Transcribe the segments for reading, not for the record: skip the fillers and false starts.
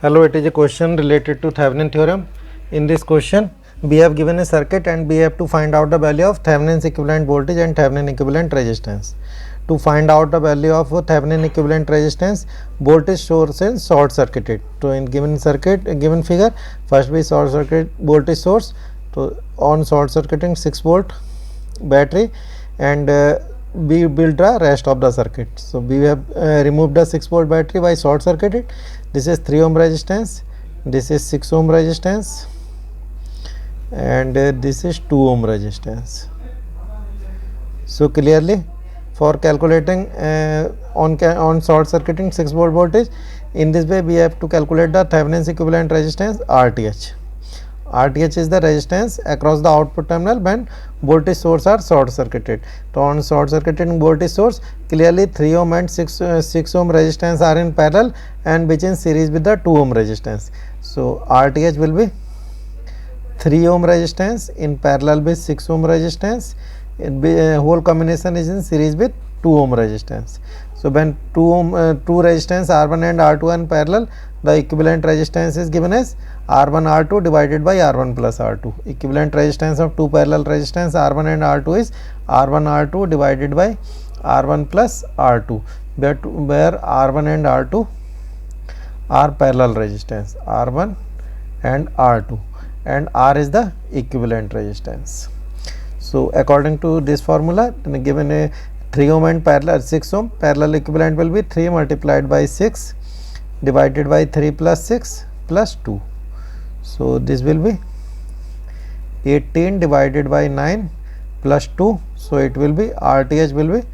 Hello, it is a question related to Thevenin theorem. In this question, we have given a circuit and we have to find out the value of Thevenin's equivalent voltage and Thevenin equivalent resistance. To find out the value of Thevenin equivalent resistance, voltage source is short circuited. So in given circuit, given figure, first we short circuit voltage source. So on short circuiting 6 volt battery, and we build the rest of the circuit. So we have removed the 6 volt battery by short circuited. This is 3 ohm resistance, this is 6 ohm resistance, and this is 2 ohm resistance. So clearly, for calculating on short circuiting 6 volt voltage, in this way we have to calculate the Thevenin's equivalent resistance RTH. RTH is the resistance across the output terminal when voltage source are short circuited. So on short circuiting voltage source, clearly 3 ohm and 6 ohm resistance are in parallel and which in series with the 2 ohm resistance. So RTH will be 3 ohm resistance in parallel with 6 ohm resistance. Whole combination is in series with 2 ohm resistance. So when 2 resistance R1 and R2 are in parallel, the equivalent resistance is given as R1 R2 divided by R1 plus R2. Equivalent resistance of two parallel resistance R1 and R2 is R1 R2 divided by R1 plus R2, where R1 and R2 are parallel resistance, R1 and R2, and R is the equivalent resistance. So according to this formula, given a 3 ohm and parallel 6 ohm, parallel equivalent will be 3 multiplied by 6 divided by 3 plus 6 plus 2. So this will be 18 divided by 9 plus 2. So it will be RTH will be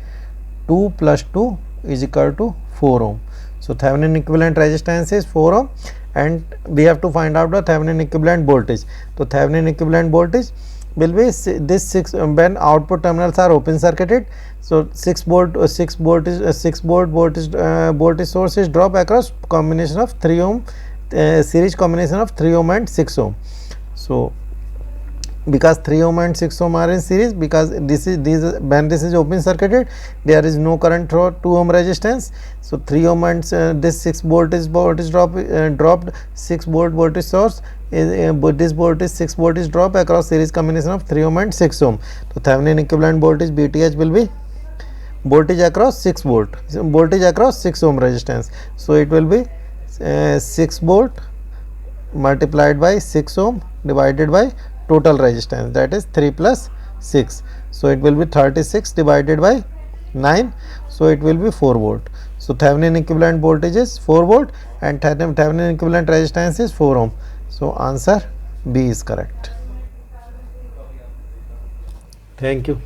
2 plus 2 is equal to 4 ohm. So Thevenin equivalent resistance is 4 ohm, and we have to find out the Thevenin equivalent voltage. So Thevenin equivalent voltage will be this 6 when output terminals are open circuited. So 6 volt voltage source is drop across combination of 3 ohm series combination of 3 ohm and 6 ohm. So because 3 ohm and 6 ohm are in series, because when this is open circuited, there is no current through 2 ohm resistance. So 3 ohm and this 6 voltage dropped 6 volt voltage source this voltage 6 voltage drop across series combination of 3 ohm and 6 ohm. So Thevenin equivalent voltage BTH will be voltage across 6 volt, voltage across 6 ohm resistance. So it will be 6 volt multiplied by 6 ohm divided by total resistance, that is 3 plus 6. So it will be 36 divided by 9. So it will be 4 volt. So Thevenin equivalent voltage is 4 volt and Thevenin equivalent resistance is 4 ohm. So answer B is correct. Thank you.